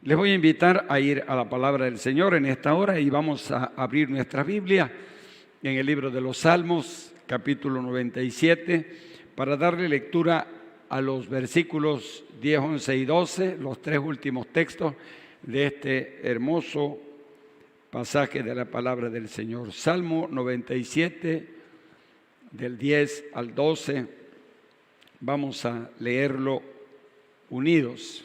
Les voy a invitar a ir a la palabra del Señor en esta hora y vamos a abrir nuestra Biblia en el libro de los Salmos, capítulo 97, para darle lectura a los versículos 10, 11 y 12, los tres últimos textos de este hermoso pasaje de la palabra del Señor. Salmo 97, del 10 al 12, vamos a leerlo unidos.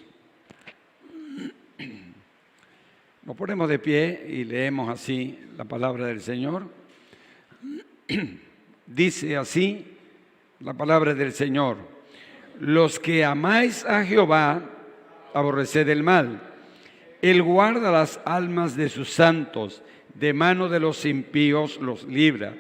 Nos ponemos de pie y leemos así la palabra del Señor. Dice así la palabra del Señor: los que amáis a Jehová, aborreced el mal. Él guarda las almas de sus santos, de mano de los impíos los libra.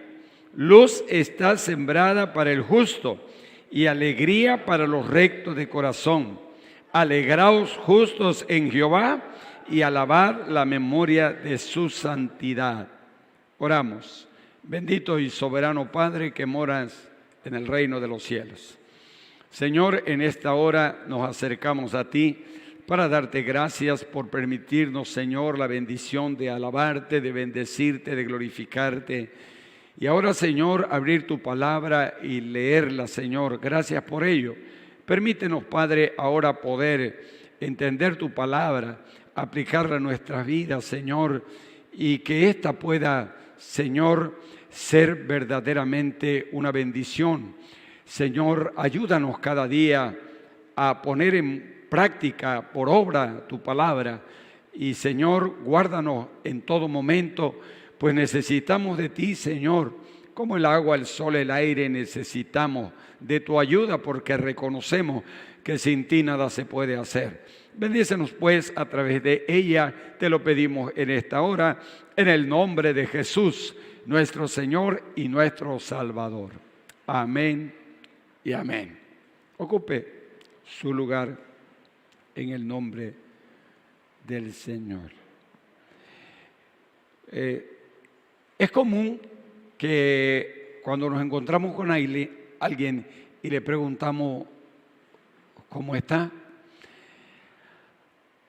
Luz está sembrada para el justo y alegría para los rectos de corazón. Alegraos justos en Jehová y alabad la memoria de su santidad. Oramos. Bendito y soberano Padre que moras en el reino de los cielos. Señor, en esta hora nos acercamos a ti para darte gracias por permitirnos, Señor, la bendición de alabarte, de bendecirte, de glorificarte. Y ahora, Señor, abrir tu palabra y leerla, Señor. Gracias por ello. Permítenos, Padre, ahora poder entender tu palabra, aplicarla a nuestras vidas, Señor, y que ésta pueda, Señor, ser verdaderamente una bendición. Señor, ayúdanos cada día a poner en práctica, por obra, tu palabra. Y, Señor, guárdanos en todo momento, pues necesitamos de ti, Señor. Como el agua, el sol, el aire, necesitamos de tu ayuda porque reconocemos que sin ti nada se puede hacer. Bendícenos pues a través de ella, te lo pedimos en esta hora, en el nombre de Jesús, nuestro Señor y nuestro Salvador. Amén y amén. Ocupe su lugar en el nombre del Señor. Es común que cuando nos encontramos con alguien y le preguntamos ¿cómo está?,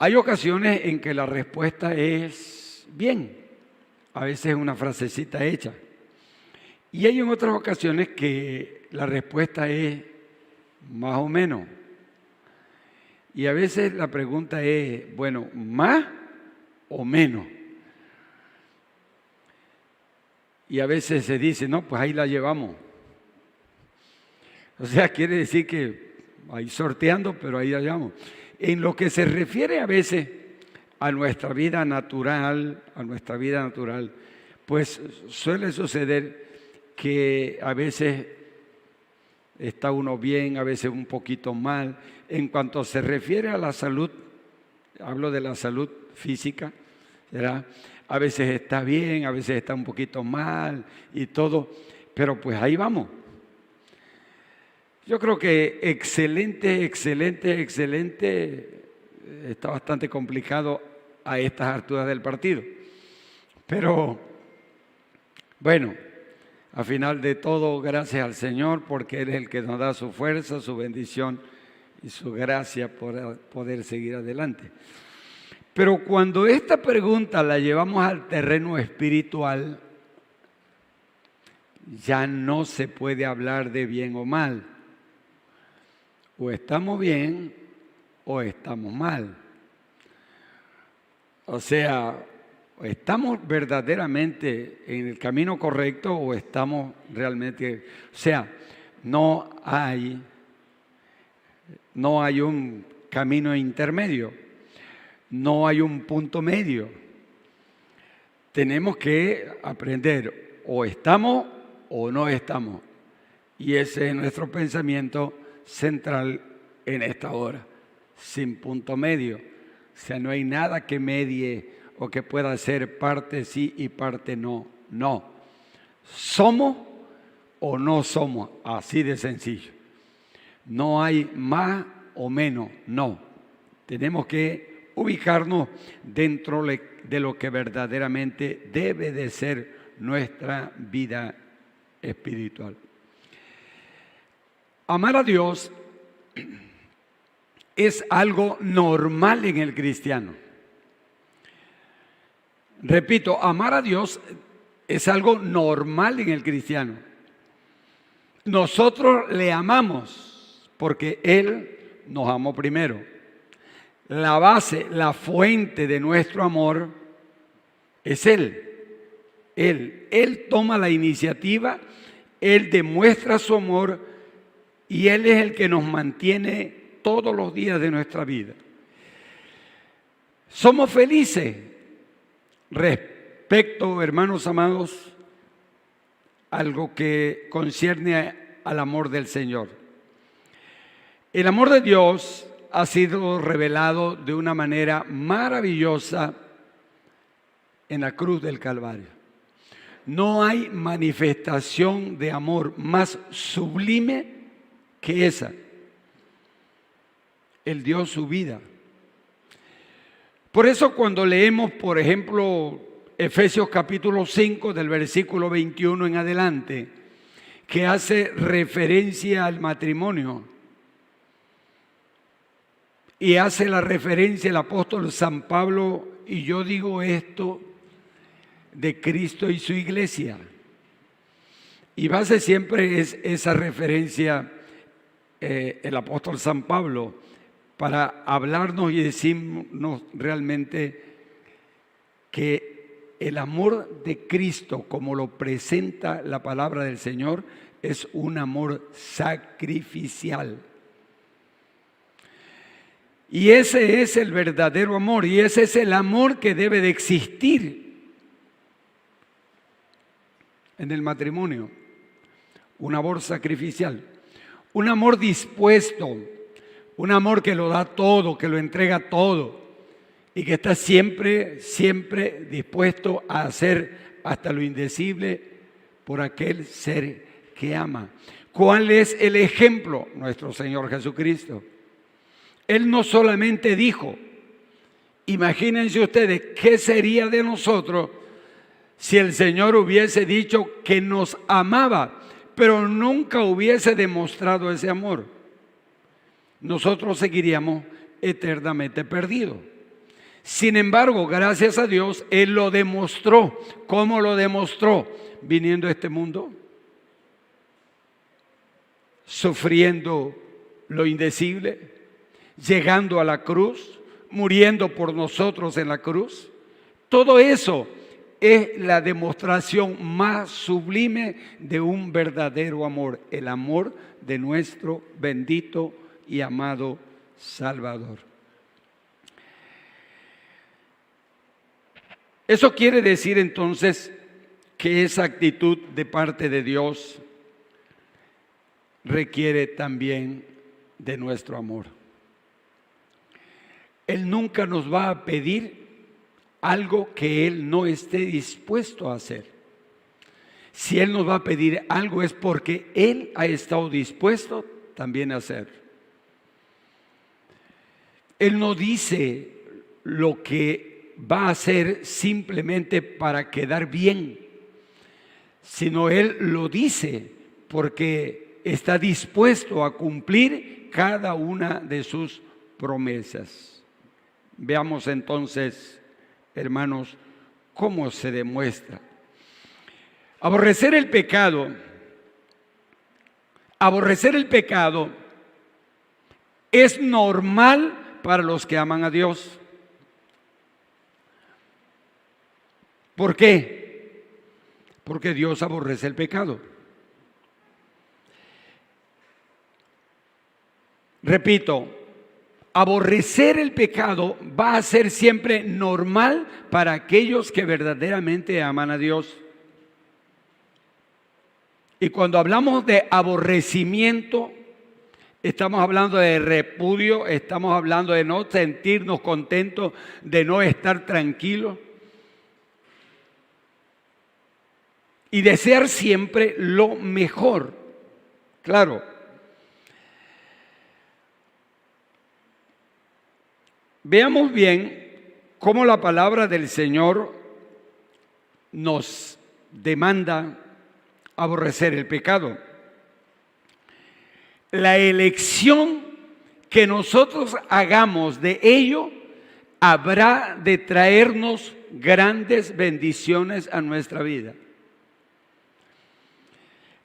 hay ocasiones en que la respuesta es bien, a veces es una frasecita hecha. Y hay en otras ocasiones que la respuesta es más o menos. Y a veces la pregunta es, bueno, ¿más o menos? Y a veces se dice, no, pues ahí la llevamos. O sea, quiere decir que ahí sorteando, pero ahí la llevamos. En lo que se refiere a veces a nuestra vida natural, pues suele suceder que a veces está uno bien, a veces un poquito mal. En cuanto se refiere a la salud, hablo de la salud física, ¿verdad? A veces está bien, a veces está un poquito mal y todo, pero pues ahí vamos. Yo creo que excelente, está bastante complicado a estas alturas del partido. Pero bueno, al final de todo, gracias al Señor, porque Él es el que nos da su fuerza, su bendición y su gracia por poder seguir adelante. Pero cuando esta pregunta la llevamos al terreno espiritual, ya no se puede hablar de bien o mal. O estamos bien o estamos mal. O sea, o estamos verdaderamente en el camino correcto o estamos realmente... O sea, no hay un camino intermedio, no hay un punto medio. Tenemos que aprender, o estamos o no estamos. Y ese es nuestro pensamiento central en esta hora, sin punto medio. O sea, no hay nada que medie o que pueda ser parte sí y parte no. No. Somos o no somos, así de sencillo. No hay más o menos, no. Tenemos que ubicarnos dentro de lo que verdaderamente debe de ser nuestra vida espiritual. Amar a Dios es algo normal en el cristiano. Repito, amar a Dios es algo normal en el cristiano. Nosotros le amamos porque Él nos amó primero. La base, la fuente de nuestro amor es Él. Él toma la iniciativa, Él demuestra su amor y Él es el que nos mantiene todos los días de nuestra vida. Somos felices respecto, hermanos amados, algo que concierne al amor del Señor. El amor de Dios ha sido revelado de una manera maravillosa en la cruz del Calvario. No hay manifestación de amor más sublime que esa. Él dio su vida. Por eso cuando leemos, por ejemplo, Efesios capítulo 5 del versículo 21 en adelante, que hace referencia al matrimonio y hace la referencia el apóstol San Pablo, y yo digo esto de Cristo y su iglesia. Y base siempre es esa referencia el apóstol San Pablo para hablarnos y decirnos realmente que el amor de Cristo, como lo presenta la palabra del Señor, es un amor sacrificial. Y ese es el verdadero amor, y ese es el amor que debe de existir en el matrimonio. Un amor sacrificial, un amor dispuesto, un amor que lo da todo, que lo entrega todo y que está siempre, siempre dispuesto a hacer hasta lo indecible por aquel ser que ama. ¿Cuál es el ejemplo? Nuestro Señor Jesucristo. Él no solamente dijo, imagínense ustedes, ¿qué sería de nosotros si el Señor hubiese dicho que nos amaba, pero nunca hubiese demostrado ese amor? Nosotros seguiríamos eternamente perdidos. Sin embargo, gracias a Dios, Él lo demostró. ¿Cómo lo demostró? Viniendo a este mundo, sufriendo lo indecible, llegando a la cruz, muriendo por nosotros en la cruz. Todo eso es la demostración más sublime de un verdadero amor, el amor de nuestro bendito y amado Salvador. Eso quiere decir entonces que esa actitud de parte de Dios requiere también de nuestro amor. Él nunca nos va a pedir algo que Él no esté dispuesto a hacer. Si Él nos va a pedir algo es porque Él ha estado dispuesto también a hacer. Él no dice lo que va a hacer simplemente para quedar bien, sino Él lo dice porque está dispuesto a cumplir cada una de sus promesas. Veamos entonces, hermanos, cómo se demuestra. Aborrecer el pecado es normal para los que aman a Dios. ¿Por qué? Porque Dios aborrece el pecado. Repito, aborrecer el pecado va a ser siempre normal para aquellos que verdaderamente aman a Dios. Y cuando hablamos de aborrecimiento, estamos hablando de repudio, estamos hablando de no sentirnos contentos, de no estar tranquilos y desear siempre lo mejor. Claro. Veamos bien cómo la palabra del Señor nos demanda aborrecer el pecado. La elección que nosotros hagamos de ello habrá de traernos grandes bendiciones a nuestra vida.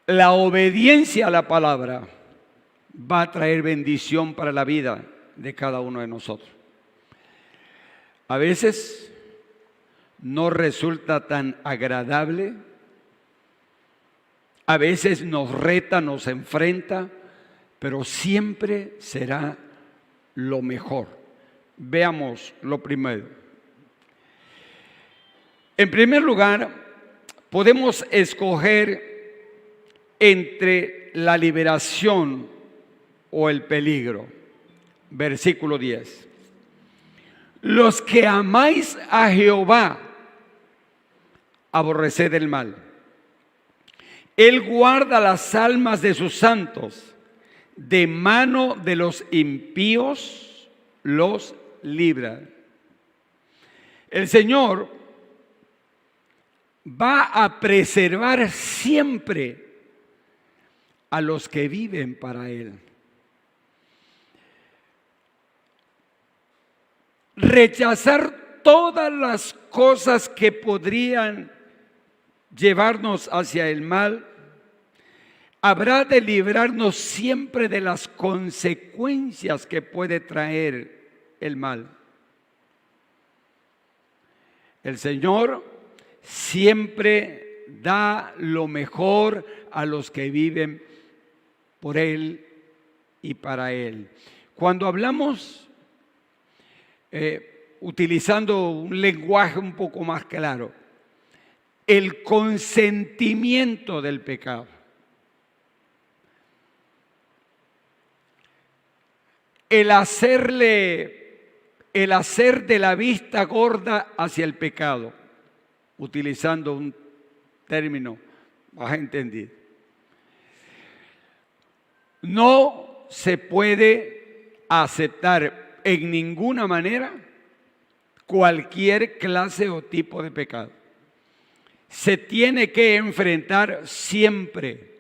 La obediencia a la palabra va a traer bendición para la vida de cada uno de nosotros. A veces no resulta tan agradable, a veces nos reta, nos enfrenta, pero siempre será lo mejor. Veamos lo primero. En primer lugar, podemos escoger entre la liberación o el peligro. Versículo 10. Los que amáis a Jehová, aborreced el mal. Él guarda las almas de sus santos, de mano de los impíos los libra. El Señor va a preservar siempre a los que viven para Él. Rechazar todas las cosas que podrían llevarnos hacia el mal, habrá de librarnos siempre de las consecuencias que puede traer el mal. El Señor siempre da lo mejor a los que viven por Él y para Él. Cuando hablamos, utilizando un lenguaje un poco más claro, el consentimiento del pecado. El hacer de la vista gorda hacia el pecado, utilizando un término más entendido. No se puede aceptar en ninguna manera cualquier clase o tipo de pecado. Se tiene que enfrentar siempre,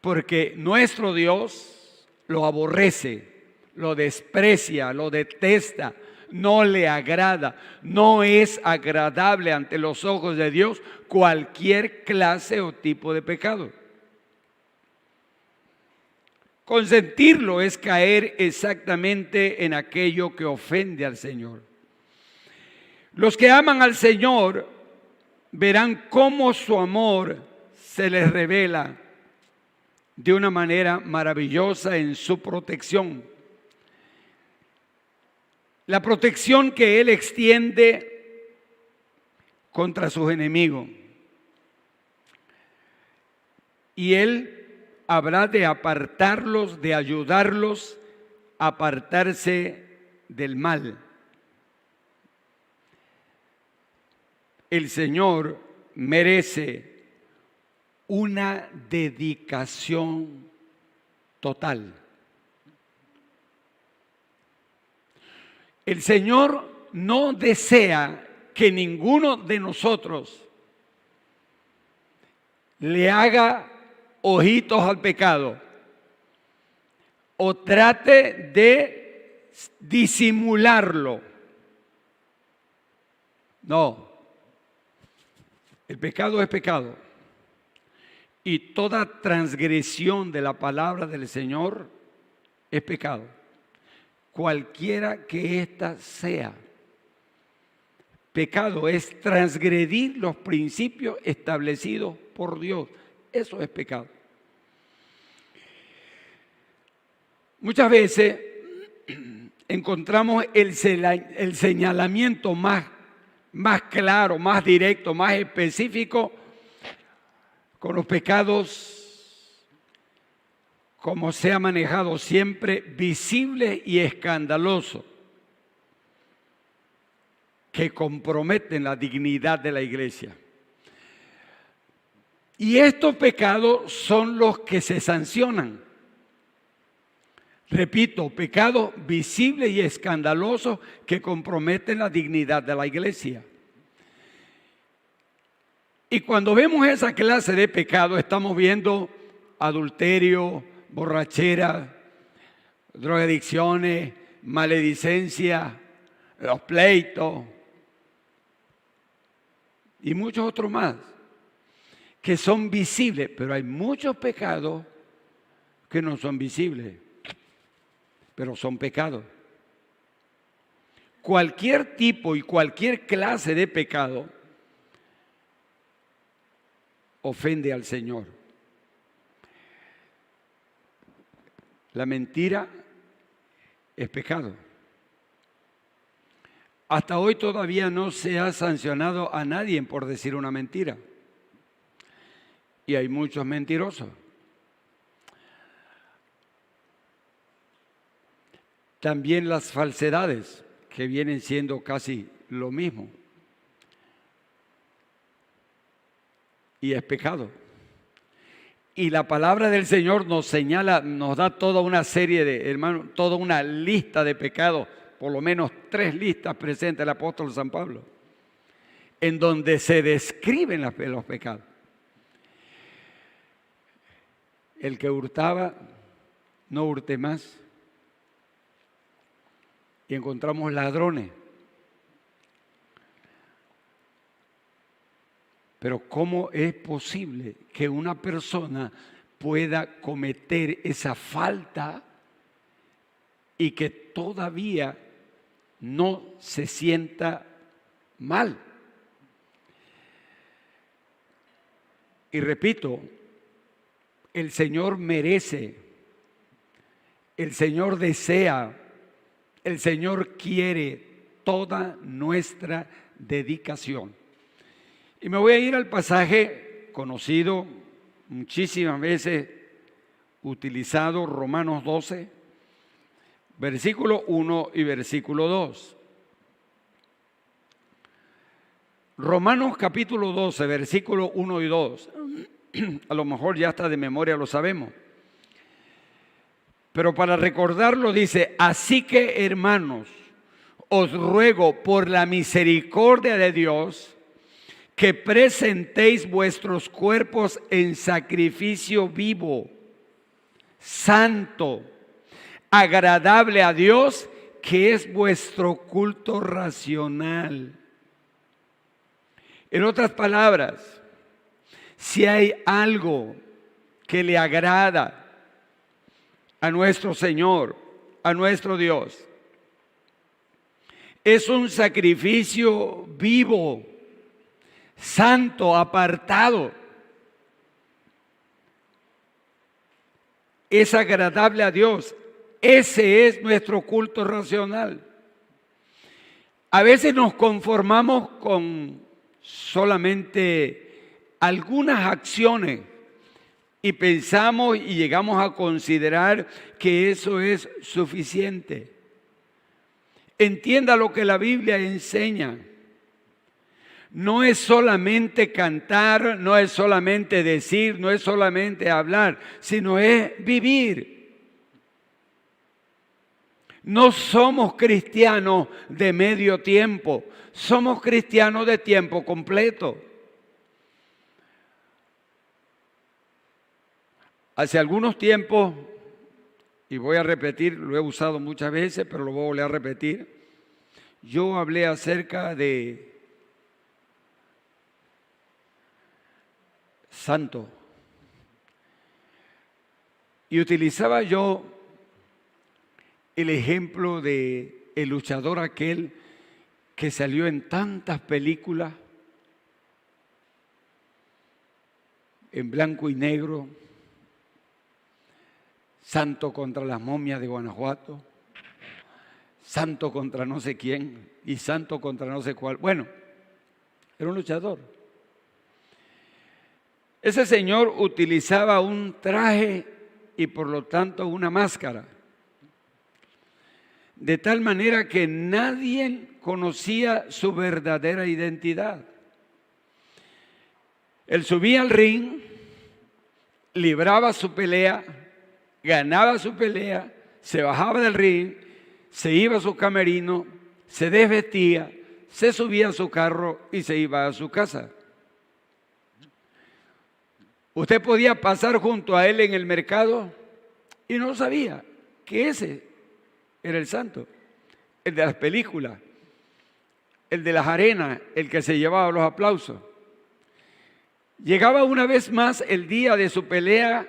porque nuestro Dios lo aborrece, lo desprecia, lo detesta, no le agrada, no es agradable ante los ojos de Dios cualquier clase o tipo de pecado. Consentirlo es caer exactamente en aquello que ofende al Señor. Los que aman al Señor verán cómo su amor se les revela de una manera maravillosa en su protección. La protección que Él extiende contra sus enemigos. Y Él habrá de apartarlos, de ayudarlos a apartarse del mal. El Señor merece una dedicación total. El Señor no desea que ninguno de nosotros le haga ojitos al pecado o trate de disimularlo. No. El pecado es pecado, y toda transgresión de la palabra del Señor es pecado, cualquiera que ésta sea. Pecado es transgredir los principios establecidos por Dios. Eso es pecado. Muchas veces encontramos el señalamiento más claro, más directo, más específico con los pecados, como se ha manejado siempre, visibles y escandalosos, que comprometen la dignidad de la iglesia. Y estos pecados son los que se sancionan. Repito, pecados visibles y escandalosos que comprometen la dignidad de la iglesia. Y cuando vemos esa clase de pecado, estamos viendo adulterio, borrachera, drogadicciones, maledicencia, los pleitos, y muchos otros más que son visibles, pero hay muchos pecados que no son visibles, pero son pecados. Cualquier tipo y cualquier clase de pecado ofende al Señor. La mentira es pecado. Hasta hoy todavía no se ha sancionado a nadie por decir una mentira. Y hay muchos mentirosos. También las falsedades, que vienen siendo casi lo mismo. Y es pecado. Y la palabra del Señor nos señala, nos da toda una serie de, hermanos, toda una lista de pecados, por lo menos 3 listas presenta el apóstol San Pablo, en donde se describen los pecados. El que hurtaba, no hurte más. Y encontramos ladrones. Pero ¿cómo es posible que una persona pueda cometer esa falta y que todavía no se sienta mal? Y repito, el Señor merece, el Señor desea, el Señor quiere toda nuestra dedicación. Y me voy a ir al pasaje conocido, muchísimas veces utilizado, Romanos 12, versículo 1 y versículo 2. Romanos capítulo 12, versículo 1 y 2. A lo mejor ya hasta de memoria lo sabemos. Pero para recordarlo dice: así que, hermanos, os ruego por la misericordia de Dios que presentéis vuestros cuerpos en sacrificio vivo, santo, agradable a Dios, que es vuestro culto racional. En otras palabras, si hay algo que le agrada a nuestro Señor, a nuestro Dios, es un sacrificio vivo, santo, apartado. Es agradable a Dios. Ese es nuestro culto racional. A veces nos conformamos con solamente algunas acciones y pensamos y llegamos a considerar que eso es suficiente. Entienda lo que la Biblia enseña. No es solamente cantar, no es solamente decir, no es solamente hablar, sino es vivir. No somos cristianos de medio tiempo, somos cristianos de tiempo completo. Hace algunos tiempos, y voy a repetir, lo he usado muchas veces, pero lo voy a volver a repetir, yo hablé acerca de santo. Y utilizaba yo el ejemplo de el luchador aquel que salió en tantas películas, en blanco y negro, santo contra las momias de Guanajuato, santo contra no sé quién y santo contra no sé cuál. Bueno, era un luchador. Ese señor utilizaba un traje y por lo tanto una máscara, de tal manera que nadie conocía su verdadera identidad. Él subía al ring, libraba su pelea, ganaba su pelea, se bajaba del ring, se iba a su camerino, se desvestía, se subía a su carro y se iba a su casa. Usted podía pasar junto a él en el mercado y no sabía que ese era el santo, el de las películas, el de las arenas, el que se llevaba los aplausos. Llegaba una vez más el día de su pelea,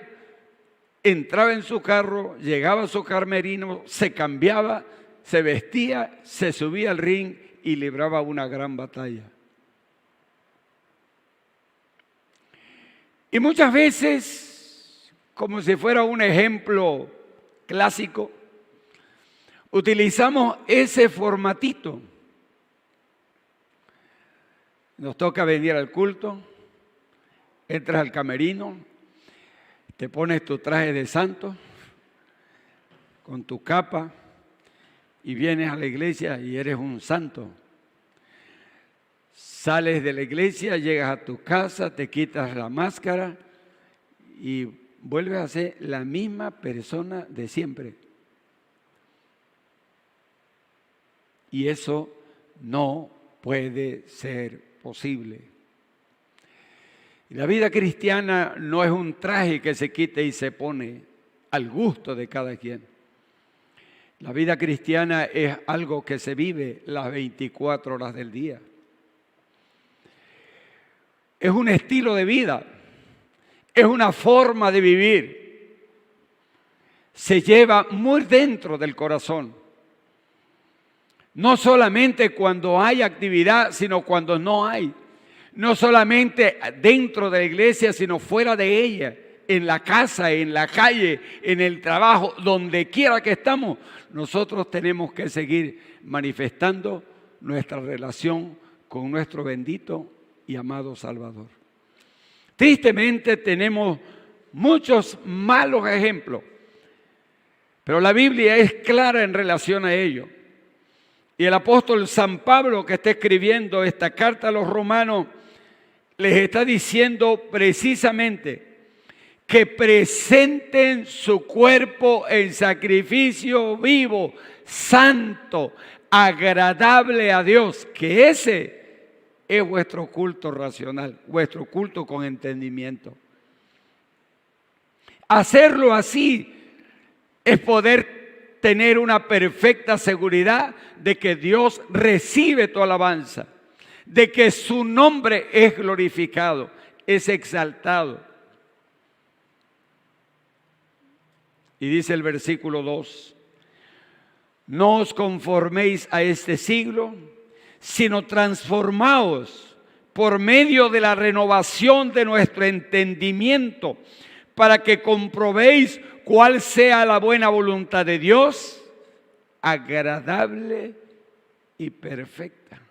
entraba en su carro, llegaba a su camerino, se cambiaba, se vestía, se subía al ring y libraba una gran batalla. Y muchas veces, como si fuera un ejemplo clásico, utilizamos ese formatito. Nos toca venir al culto, entras al camerino, te pones tu traje de santo con tu capa y vienes a la iglesia y eres un santo. Sales de la iglesia, llegas a tu casa, te quitas la máscara y vuelves a ser la misma persona de siempre. Y eso no puede ser posible. Y la vida cristiana no es un traje que se quite y se pone al gusto de cada quien. La vida cristiana es algo que se vive las 24 horas del día. Es un estilo de vida, es una forma de vivir. Se lleva muy dentro del corazón. No solamente cuando hay actividad, sino cuando no hay. No solamente dentro de la iglesia, sino fuera de ella, en la casa, en la calle, en el trabajo, donde quiera que estamos. Nosotros tenemos que seguir manifestando nuestra relación con nuestro bendito y amado Salvador. Tristemente tenemos muchos malos ejemplos, pero la Biblia es clara en relación a ello. Y el apóstol San Pablo, que está escribiendo esta carta a los romanos, les está diciendo precisamente que presenten su cuerpo en sacrificio vivo, santo, agradable a Dios, que ese es vuestro culto racional, vuestro culto con entendimiento. Hacerlo así es poder tener una perfecta seguridad de que Dios recibe tu alabanza, de que su nombre es glorificado, es exaltado. Y dice el versículo 2, no os conforméis a este siglo, sino transformaos por medio de la renovación de nuestro entendimiento, para que comprobéis cuál sea la buena voluntad de Dios, agradable y perfecta.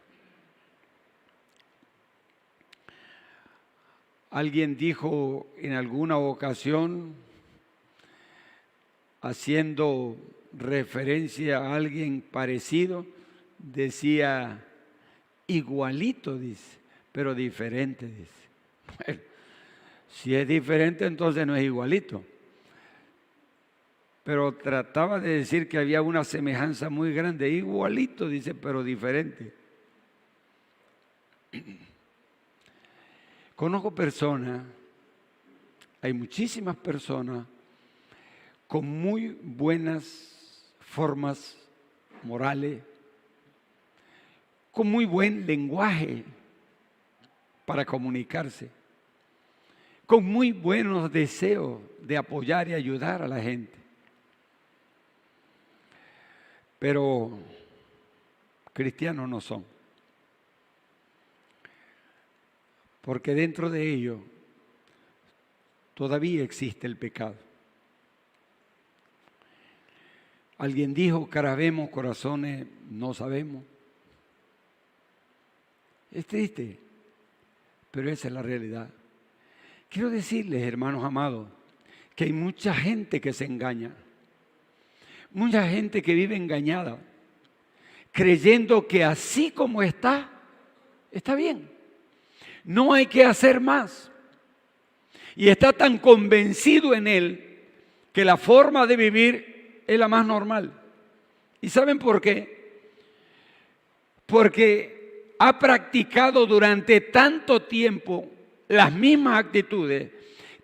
Alguien dijo en alguna ocasión, haciendo referencia a alguien parecido, decía, igualito, dice, pero diferente, dice. Bueno, si es diferente, entonces no es igualito. Pero trataba de decir que había una semejanza muy grande, igualito, dice, pero diferente. Conozco personas, hay muchísimas personas con muy buenas formas morales, con muy buen lenguaje para comunicarse, con muy buenos deseos de apoyar y ayudar a la gente. Pero cristianos no son, porque dentro de ellos todavía existe el pecado. Alguien dijo, cara vemos, corazones no sabemos. Es triste, pero esa es la realidad. Quiero decirles, hermanos amados, que hay mucha gente que se engaña. Mucha gente que vive engañada, creyendo que así como está bien. No hay que hacer más. Y está tan convencido en él que la forma de vivir es la más normal. ¿Y saben por qué? Porque ha practicado durante tanto tiempo las mismas actitudes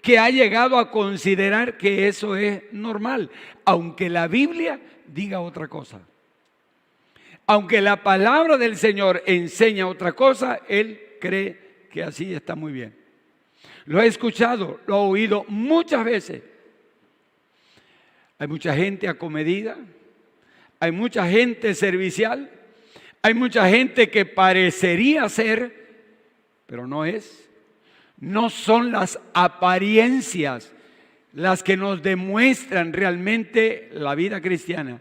que ha llegado a considerar que eso es normal, aunque la Biblia diga otra cosa. Aunque la palabra del Señor enseña otra cosa, él cree que así está muy bien. Lo he escuchado, lo he oído muchas veces. Hay mucha gente acomedida, hay mucha gente servicial, hay mucha gente que parecería ser, pero no es. No son las apariencias las que nos demuestran realmente la vida cristiana.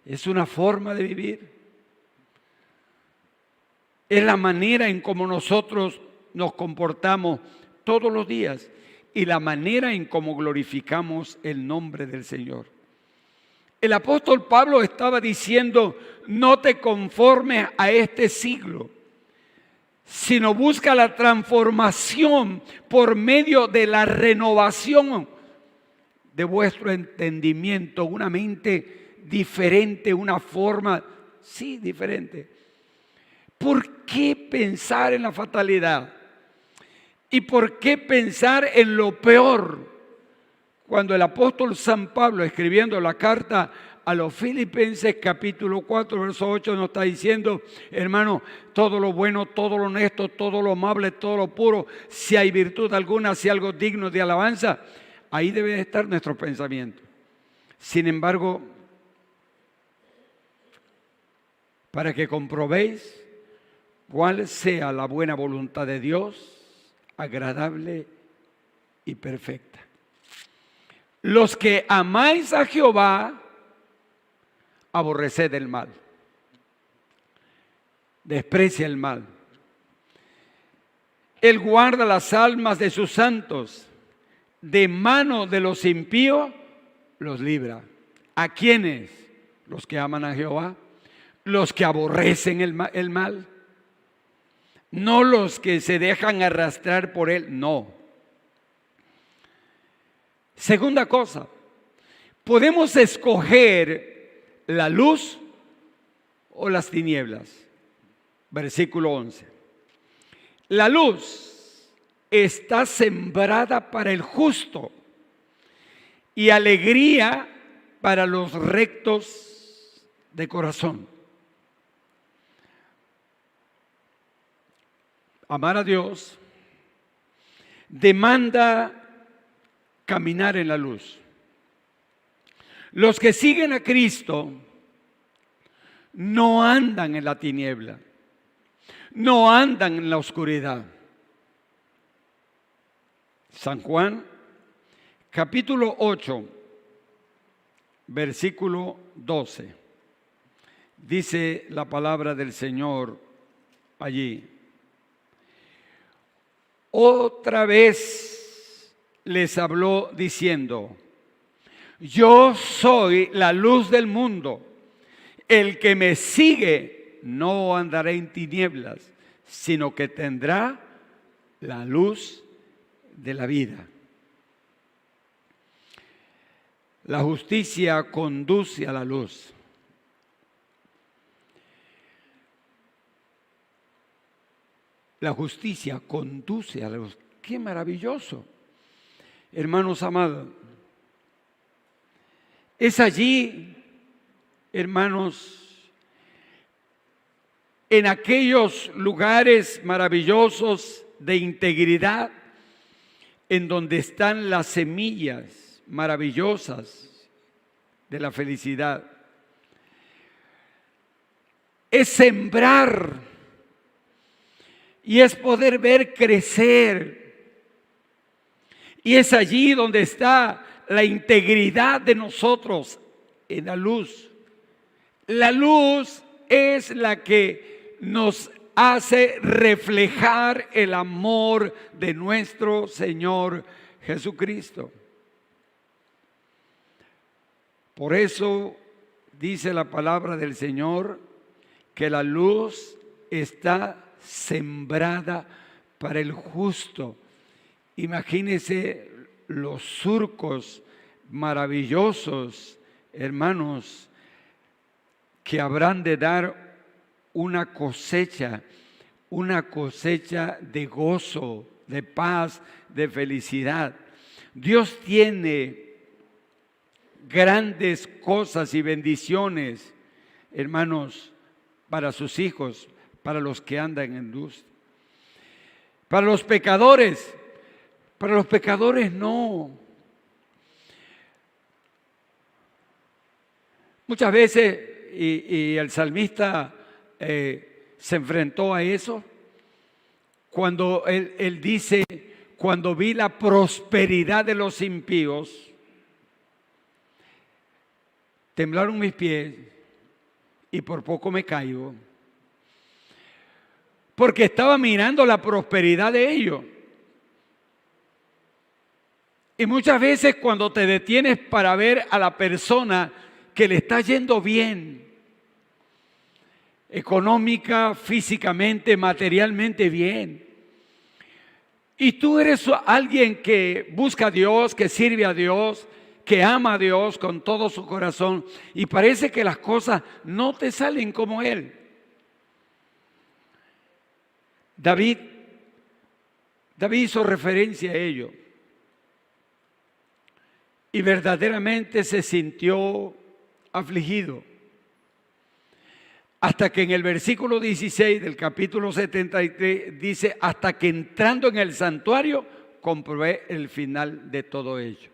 Es una forma de vivir. Es la manera en cómo nosotros nos comportamos todos los días y la manera en cómo glorificamos el nombre del Señor. El apóstol Pablo estaba diciendo: no te conformes a este siglo, sino busca la transformación por medio de la renovación de vuestro entendimiento, una mente diferente, una forma, sí, diferente. ¿Por qué pensar en la fatalidad? ¿Y por qué pensar en lo peor? Cuando el apóstol San Pablo, escribiendo la carta a los Filipenses, capítulo 4, verso 8, nos está diciendo: hermano, todo lo bueno, todo lo honesto, todo lo amable, todo lo puro, si hay virtud alguna, si algo digno de alabanza, ahí debe estar nuestro pensamiento. Sin embargo, para que comprobéis cuál sea la buena voluntad de Dios, agradable y perfecta. Los que amáis a Jehová, aborreced el mal. Desprecia el mal. Él guarda las almas de sus santos, de mano de los impíos los libra. ¿A quiénes? Los que aman a Jehová, los que aborrecen el mal. No los que se dejan arrastrar por él, no. Segunda cosa, podemos escoger la luz o las tinieblas. Versículo 11. La luz está sembrada para el justo y alegría para los rectos de corazón. Amar a Dios demanda caminar en la luz. Los que siguen a Cristo no andan en la tiniebla, no andan en la oscuridad. San Juan, capítulo 8, versículo 12. Dice la palabra del Señor allí: otra vez les habló diciendo: yo soy la luz del mundo. El que me sigue no andará en tinieblas, sino que tendrá la luz de la vida. La justicia conduce a la luz. La justicia conduce a la luz. ¡Qué maravilloso! Hermanos amados, es allí, hermanos, en aquellos lugares maravillosos de integridad, en donde están las semillas maravillosas de la felicidad. Es sembrar y es poder ver crecer. Y es allí donde está la integridad de nosotros, en la luz. La luz es la que nos hace reflejar el amor de nuestro Señor Jesucristo. Por eso dice la palabra del Señor que la luz está sembrada para el justo. Imagínense los surcos maravillosos, hermanos, que habrán de dar una cosecha de gozo, de paz, de felicidad. Dios tiene grandes cosas y bendiciones, hermanos, para sus hijos, para los que andan en luz. Para los pecadores, Para los pecadores no. Muchas veces, y el salmista se enfrentó a eso, cuando él dice, cuando vi la prosperidad de los impíos, temblaron mis pies y por poco me caigo, porque estaba mirando la prosperidad de ellos. Y muchas veces cuando te detienes para ver a la persona que le está yendo bien, económica, físicamente, materialmente bien, y tú eres alguien que busca a Dios, que sirve a Dios, que ama a Dios con todo su corazón, y parece que las cosas no te salen como Él. David hizo referencia a ello. Y verdaderamente se sintió afligido. Hasta que en el versículo 16 del capítulo 73 dice, hasta que entrando en el santuario comprobé el final de todo ello.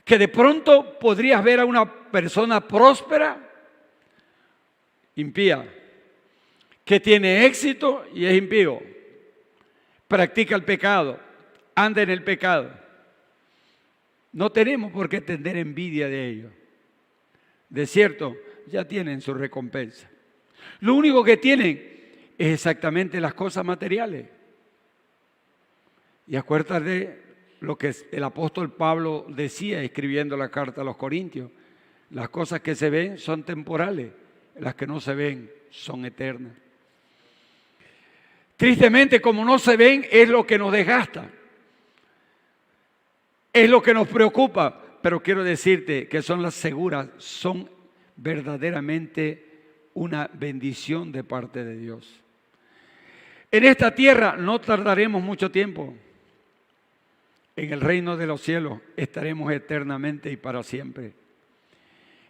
Que de pronto podrías ver a una persona próspera, impía, que tiene éxito y es impío, practica el pecado, anda en el pecado. No tenemos por qué tener envidia de ellos. De cierto, ya tienen su recompensa. Lo único que tienen es exactamente las cosas materiales. Y acuérdate lo que el apóstol Pablo decía escribiendo la carta a los Corintios. Las cosas que se ven son temporales, las que no se ven son eternas. Tristemente, como no se ven, es lo que nos desgasta. Es lo que nos preocupa, pero quiero decirte que son las seguras, son verdaderamente una bendición de parte de Dios. En esta tierra no tardaremos mucho tiempo. En el reino de los cielos estaremos eternamente y para siempre.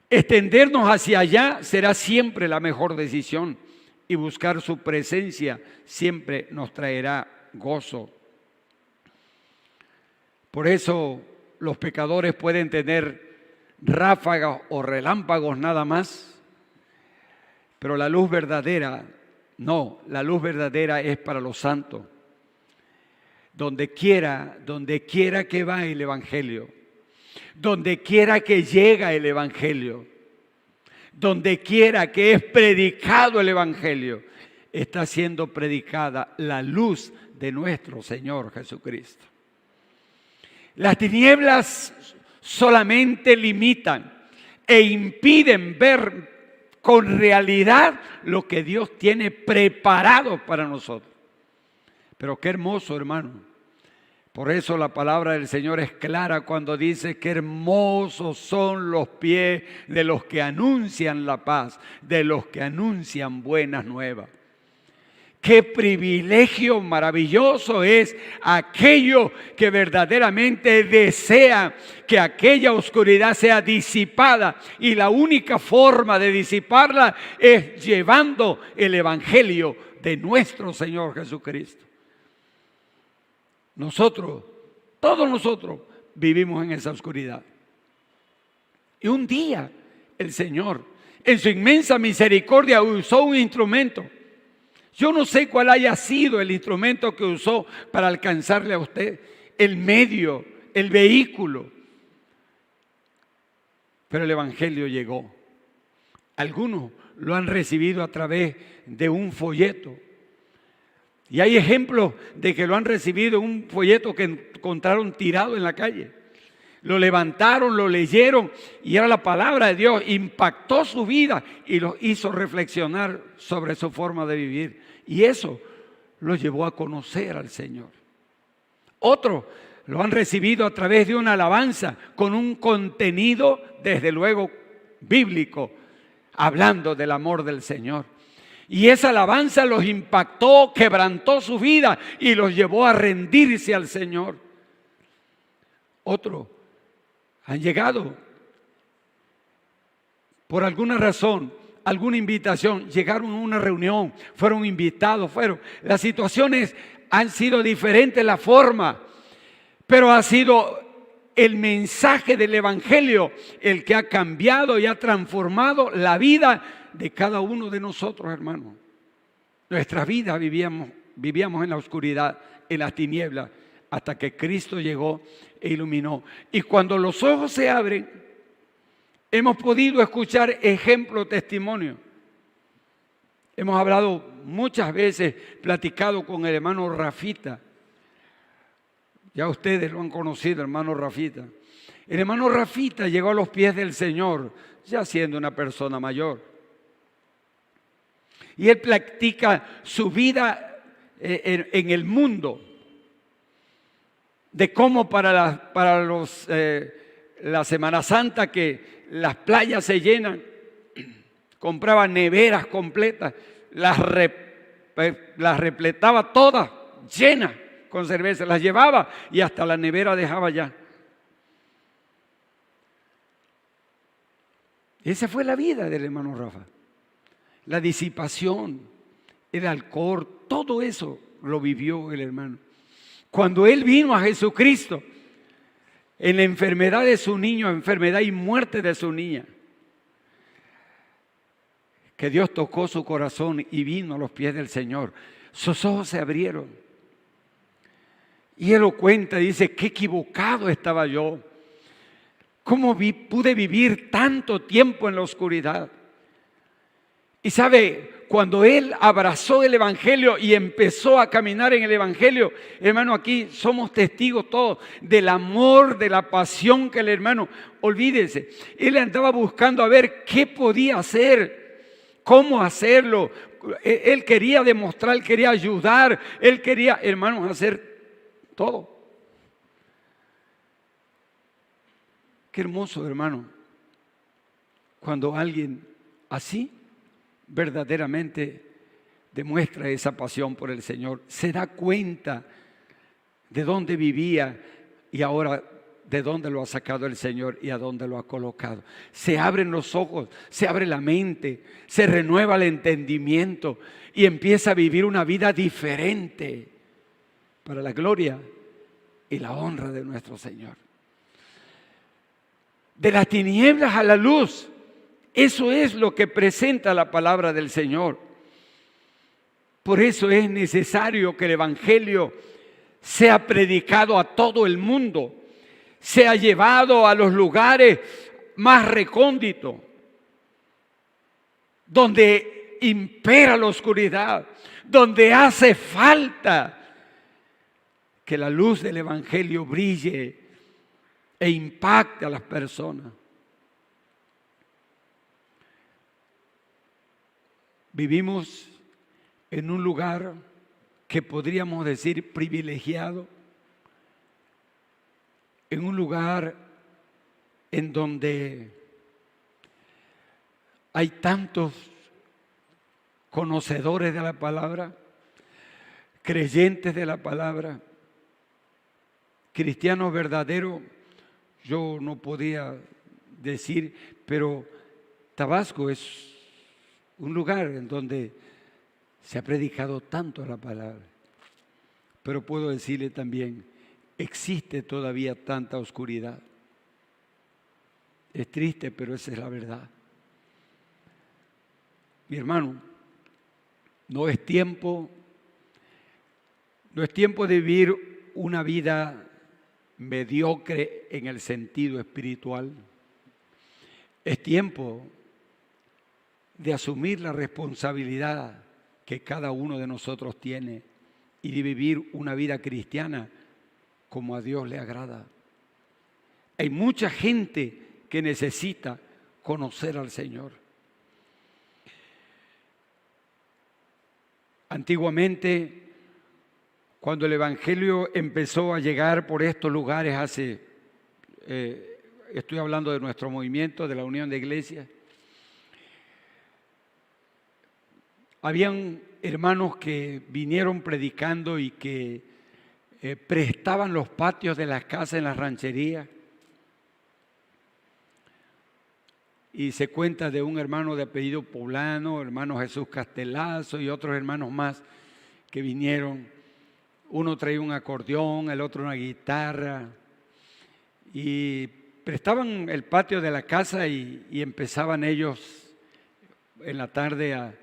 Extendernos hacia allá será siempre la mejor decisión y buscar su presencia siempre nos traerá gozo. Por eso los pecadores pueden tener ráfagas o relámpagos nada más, pero la luz verdadera, no, la luz verdadera es para los santos. Donde quiera que va el Evangelio, donde quiera que llega el Evangelio, donde quiera que es predicado el Evangelio, está siendo predicada la luz de nuestro Señor Jesucristo. Las tinieblas solamente limitan e impiden ver con realidad lo que Dios tiene preparado para nosotros. Pero qué hermoso, hermano. Por eso la palabra del Señor es clara cuando dice que hermosos son los pies de los que anuncian la paz, de los que anuncian buenas nuevas. Qué privilegio maravilloso es aquello que verdaderamente desea que aquella oscuridad sea disipada, y la única forma de disiparla es llevando el Evangelio de nuestro Señor Jesucristo. Nosotros, todos nosotros vivimos en esa oscuridad. Y un día el Señor, en su inmensa misericordia, usó un instrumento. Yo no sé cuál haya sido el instrumento que usó para alcanzarle a usted, el medio, el vehículo. Pero el Evangelio llegó. Algunos lo han recibido a través de un folleto. Y hay ejemplos de que lo han recibido en un folleto que encontraron tirado en la calle. Lo levantaron, lo leyeron y era la palabra de Dios. Impactó su vida y los hizo reflexionar sobre su forma de vivir. Y eso los llevó a conocer al Señor. Otros lo han recibido a través de una alabanza con un contenido, desde luego, bíblico, hablando del amor del Señor. Y esa alabanza los impactó, quebrantó su vida y los llevó a rendirse al Señor. Otros han llegado por alguna razón, alguna invitación, llegaron a una reunión, fueron invitados, las situaciones han sido diferentes la forma, pero ha sido el mensaje del Evangelio el que ha cambiado y ha transformado la vida de cada uno de nosotros, hermanos. Nuestra vida vivíamos en la oscuridad, en las tinieblas, hasta que Cristo llegó e iluminó. Y cuando los ojos se abren, hemos podido escuchar ejemplo, testimonio. Hemos hablado muchas veces, platicado con el hermano Rafita. Ya ustedes lo han conocido, hermano Rafita. El hermano Rafita llegó a los pies del Señor, ya siendo una persona mayor. Y él practica su vida en el mundo, de cómo para la Semana Santa, que las playas se llenan, compraba neveras completas, las repletaba todas llenas con cerveza, las llevaba y hasta la nevera dejaba ya. Esa fue la vida del hermano Rafa. La disipación, el alcohol, todo eso lo vivió el hermano. Cuando él vino a Jesucristo, en la enfermedad de su niño, enfermedad y muerte de su niña, que Dios tocó su corazón y vino a los pies del Señor, sus ojos se abrieron. Y él lo cuenta, dice, qué equivocado estaba yo. ¿Cómo pude vivir tanto tiempo en la oscuridad? Y sabe, cuando él abrazó el Evangelio y empezó a caminar en el Evangelio, hermano, aquí somos testigos todos del amor, de la pasión que el hermano, olvídese, él andaba buscando a ver qué podía hacer, cómo hacerlo. Él quería demostrar, él quería ayudar, él quería, hermanos, hacer todo. Qué hermoso, hermano, cuando alguien así verdaderamente demuestra esa pasión por el Señor, se da cuenta de dónde vivía y ahora de dónde lo ha sacado el Señor y a dónde lo ha colocado. Se abren los ojos, se abre la mente, se renueva el entendimiento y empieza a vivir una vida diferente para la gloria y la honra de nuestro Señor. De las tinieblas a la luz. Eso es lo que presenta la palabra del Señor. Por eso es necesario que el Evangelio sea predicado a todo el mundo, sea llevado a los lugares más recónditos, donde impera la oscuridad, donde hace falta que la luz del Evangelio brille e impacte a las personas. Vivimos en un lugar que podríamos decir privilegiado, en un lugar en donde hay tantos conocedores de la palabra, creyentes de la palabra, cristianos verdaderos. Yo no podía decir, pero Tabasco es un lugar en donde se ha predicado tanto la palabra. Pero puedo decirle también, existe todavía tanta oscuridad. Es triste, pero esa es la verdad. Mi hermano, no es tiempo de vivir una vida mediocre en el sentido espiritual. Es tiempo de asumir la responsabilidad que cada uno de nosotros tiene y de vivir una vida cristiana como a Dios le agrada. Hay mucha gente que necesita conocer al Señor. Antiguamente, cuando el Evangelio empezó a llegar por estos lugares estoy hablando de nuestro movimiento, de la Unión de Iglesias, habían hermanos que vinieron predicando y que prestaban los patios de las casas en las rancherías. Y se cuenta de un hermano de apellido Poblano, hermano Jesús Castelazo y otros hermanos más que vinieron Uno traía un acordeón, el otro una guitarra, y prestaban el patio de la casa y empezaban ellos en la tarde a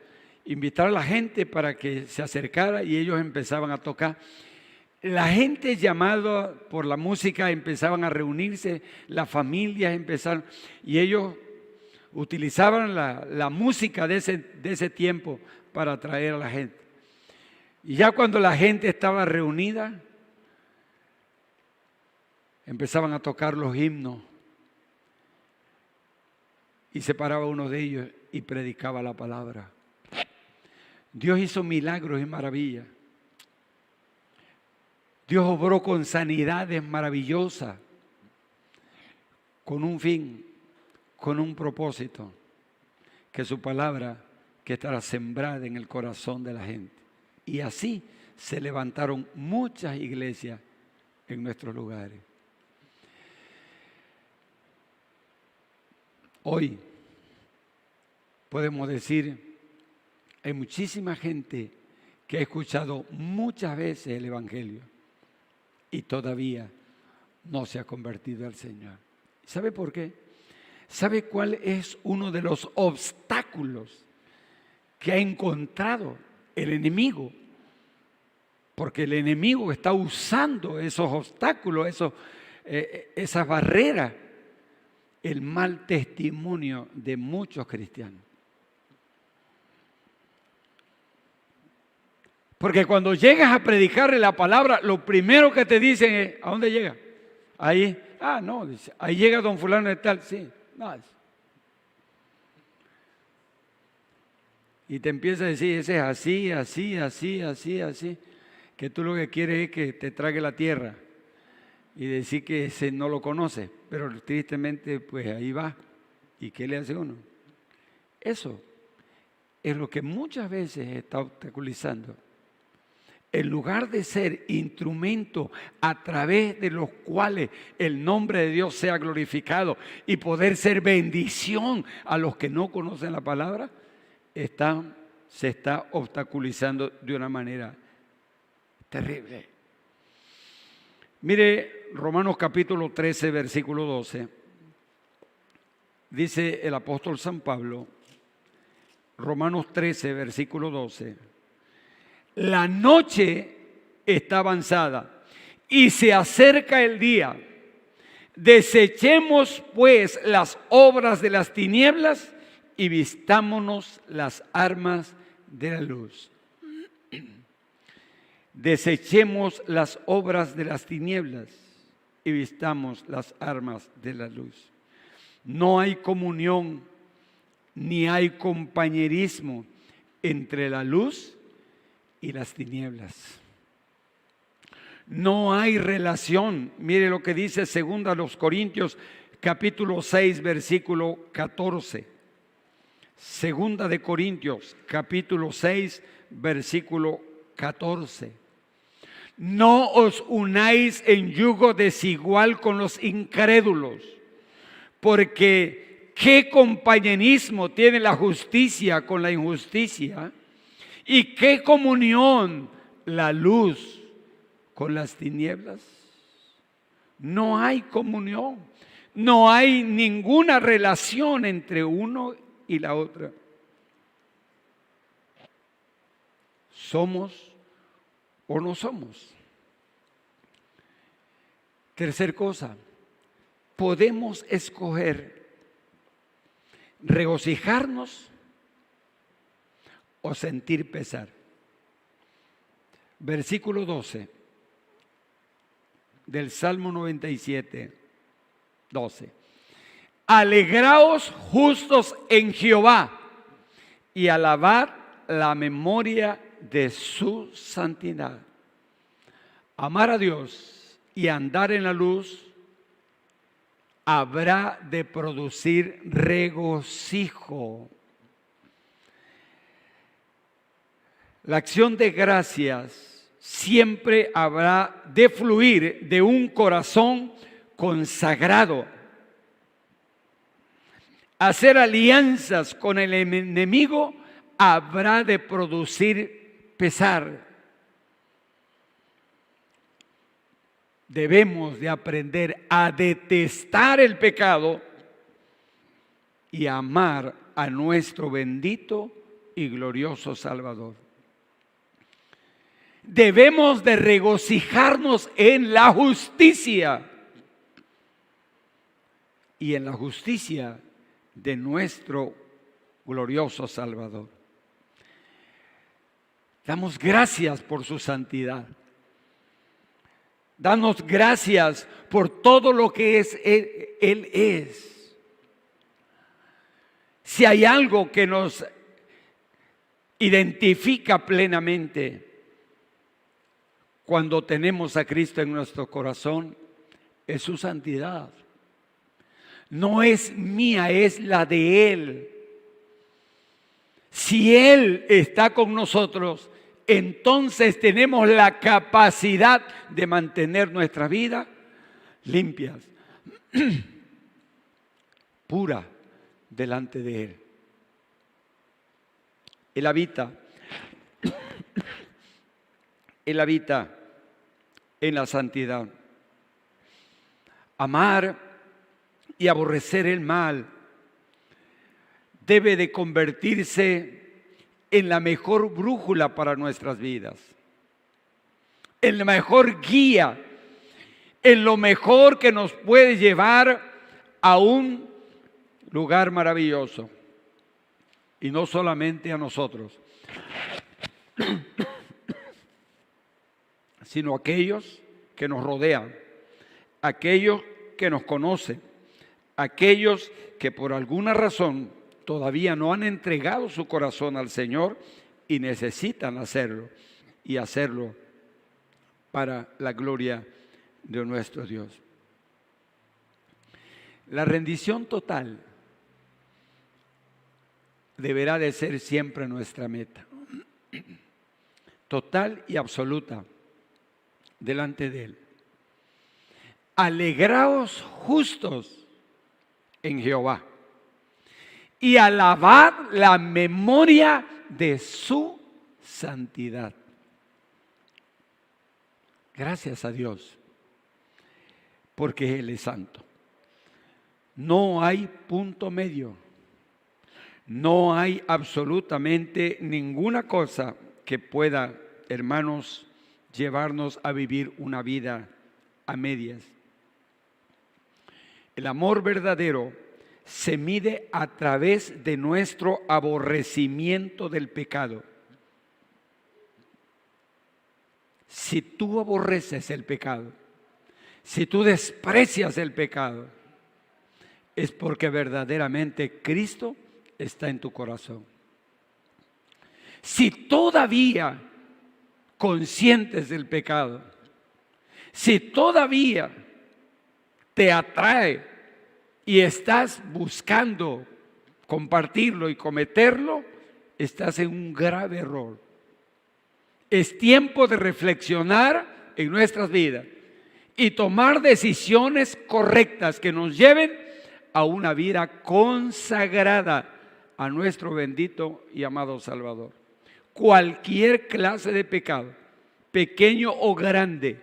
invitar a la gente para que se acercara y ellos empezaban a tocar. La gente llamada por la música empezaban a reunirse, las familias empezaron y ellos utilizaban la música de ese tiempo para atraer a la gente. Y ya cuando la gente estaba reunida, empezaban a tocar los himnos y se paraba uno de ellos y predicaba la palabra. Dios hizo milagros y maravillas. Dios obró con sanidades maravillosas, con un fin, con un propósito, que su palabra que estará sembrada en el corazón de la gente. Y así se levantaron muchas iglesias en nuestros lugares. Hoy podemos decir, hay muchísima gente que ha escuchado muchas veces el Evangelio y todavía no se ha convertido al Señor. ¿Sabe por qué? ¿Sabe cuál es uno de los obstáculos que ha encontrado el enemigo? Porque el enemigo está usando esos obstáculos, esas barreras, el mal testimonio de muchos cristianos. Porque cuando llegas a predicarle la palabra, lo primero que te dicen es, ¿a dónde llega? Ahí, no, dice, ahí llega don fulano de tal, sí, no. Y te empieza a decir, ese es así, que tú lo que quieres es que te trague la tierra y decir que ese no lo conoce, pero tristemente pues ahí va. ¿Y qué le hace uno? Eso es lo que muchas veces está obstaculizando. En lugar de ser instrumento a través de los cuales el nombre de Dios sea glorificado y poder ser bendición a los que no conocen la palabra, se está obstaculizando de una manera terrible. Mire Romanos capítulo 13, versículo 12. Dice el apóstol San Pablo, Romanos 13, versículo 12. La noche está avanzada y se acerca el día. Desechemos pues las obras de las tinieblas y vistámonos las armas de la luz. Desechemos las obras de las tinieblas y vistamos las armas de la luz. No hay comunión ni hay compañerismo entre la luz y las tinieblas. No hay relación. Mire lo que dice 2 Corintios capítulo 6 versículo 14. 2 de Corintios capítulo 6 versículo 14. No os unáis en yugo desigual con los incrédulos, porque ¿qué compañerismo tiene la justicia con la injusticia? ¿Y qué comunión la luz con las tinieblas? No hay comunión, no hay ninguna relación entre uno y la otra. ¿Somos o no somos? Tercer cosa, podemos escoger regocijarnos o sentir pesar. Versículo 12 del Salmo 97, 12. Alegraos justos en Jehová y alabad la memoria de su santidad. Amar a Dios y andar en la luz habrá de producir regocijo. La acción de gracias siempre habrá de fluir de un corazón consagrado. Hacer alianzas con el enemigo habrá de producir pesar. debemos de aprender a detestar el pecado y amar a nuestro bendito y glorioso Salvador. Debemos de regocijarnos en la justicia y en la justicia de nuestro glorioso Salvador. Damos gracias por su santidad. Danos gracias por todo lo que Él es. Si hay algo que nos identifica plenamente cuando tenemos a Cristo en nuestro corazón, es su santidad. No es mía, es la de Él. Si Él está con nosotros, entonces tenemos la capacidad de mantener nuestra vida limpias, pura delante de Él. Él habita en la santidad. Amar y aborrecer el mal debe de convertirse en la mejor brújula para nuestras vidas, en la mejor guía, en lo mejor que nos puede llevar a un lugar maravilloso. Y no solamente a nosotros, sino a aquellos que nos rodean, aquellos que nos conocen, aquellos que por alguna razón todavía no han entregado su corazón al Señor y necesitan hacerlo, y hacerlo para la gloria de nuestro Dios. La rendición total deberá de ser siempre nuestra meta, total y absoluta delante de Él. Alegraos justos en Jehová y alabad la memoria de su santidad. Gracias a Dios, porque Él es santo. No hay punto medio. No hay absolutamente ninguna cosa que pueda, hermanos, llevarnos a vivir una vida a medias. El amor verdadero se mide a través de nuestro aborrecimiento del pecado. Si tú aborreces el pecado, si tú desprecias el pecado, es porque verdaderamente Cristo está en tu corazón. Si todavía conscientes del pecado, si todavía te atrae y estás buscando compartirlo y cometerlo, estás en un grave error. Es tiempo de reflexionar en nuestras vidas y tomar decisiones correctas que nos lleven a una vida consagrada a nuestro bendito y amado Salvador. Cualquier clase de pecado, pequeño o grande.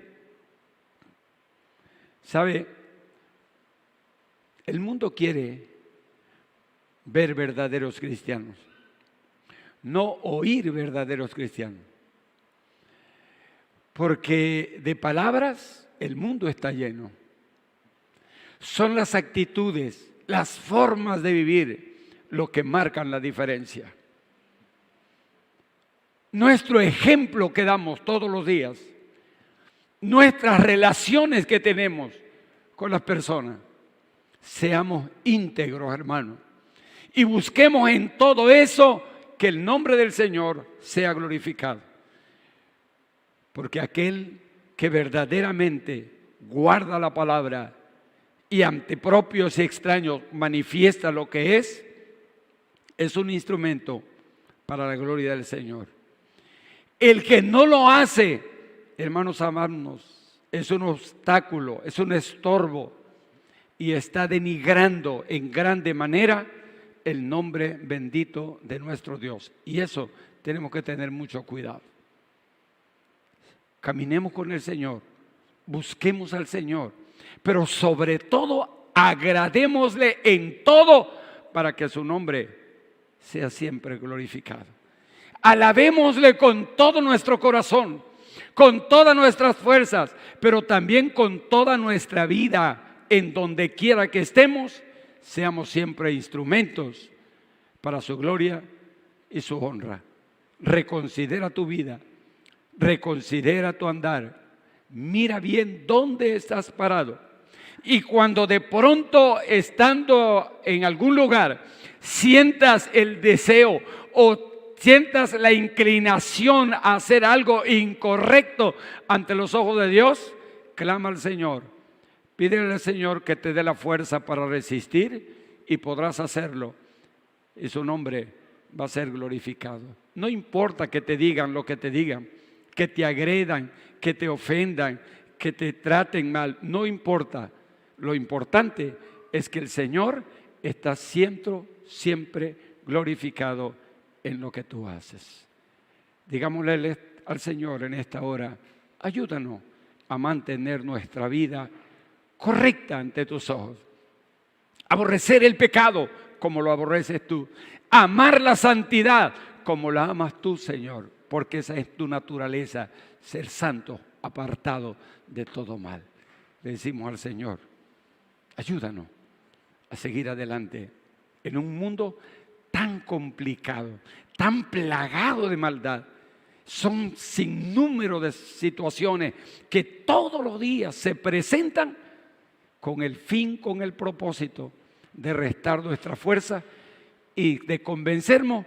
¿Sabe? El mundo quiere ver verdaderos cristianos, no oír verdaderos cristianos. Porque de palabras el mundo está lleno. Son las actitudes, las formas de vivir lo que marcan la diferencia. Nuestro ejemplo que damos todos los días, nuestras relaciones que tenemos con las personas, seamos íntegros, hermanos, y busquemos en todo eso que el nombre del Señor sea glorificado. Porque aquel que verdaderamente guarda la palabra y ante propios y extraños manifiesta lo que es un instrumento para la gloria del Señor. El que no lo hace, hermanos amados, es un obstáculo, es un estorbo y está denigrando en grande manera el nombre bendito de nuestro Dios. Y eso tenemos que tener mucho cuidado. Caminemos con el Señor, busquemos al Señor, pero sobre todo agradémosle en todo para que su nombre sea siempre glorificado. Alabémosle con todo nuestro corazón, con todas nuestras fuerzas, pero también con toda nuestra vida, en donde quiera que estemos, seamos siempre instrumentos para su gloria y su honra. Reconsidera tu vida, reconsidera tu andar, mira bien dónde estás parado. Y cuando de pronto, estando en algún lugar, sientas el deseo o sientas la inclinación a hacer algo incorrecto ante los ojos de Dios, clama al Señor. Pídele al Señor que te dé la fuerza para resistir y podrás hacerlo. Y su nombre va a ser glorificado. No importa que te digan lo que te digan, que te agredan, que te ofendan, que te traten mal. No importa. Lo importante es que el Señor está siempre glorificado en lo que tú haces. Digámosle al Señor en esta hora: ayúdanos a mantener nuestra vida correcta ante tus ojos. Aborrecer el pecado como lo aborreces tú. Amar la santidad como la amas tú, Señor, porque esa es tu naturaleza, ser santo, apartado de todo mal. Le decimos al Señor: ayúdanos a seguir adelante en un mundo tan complicado, tan plagado de maldad. Son sinnúmero de situaciones que todos los días se presentan con el fin, con el propósito de restar nuestra fuerza y de convencernos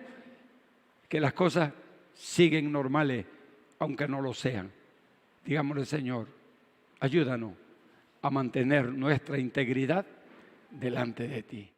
que las cosas siguen normales, aunque no lo sean. Digámosle: Señor, ayúdanos a mantener nuestra integridad delante de ti.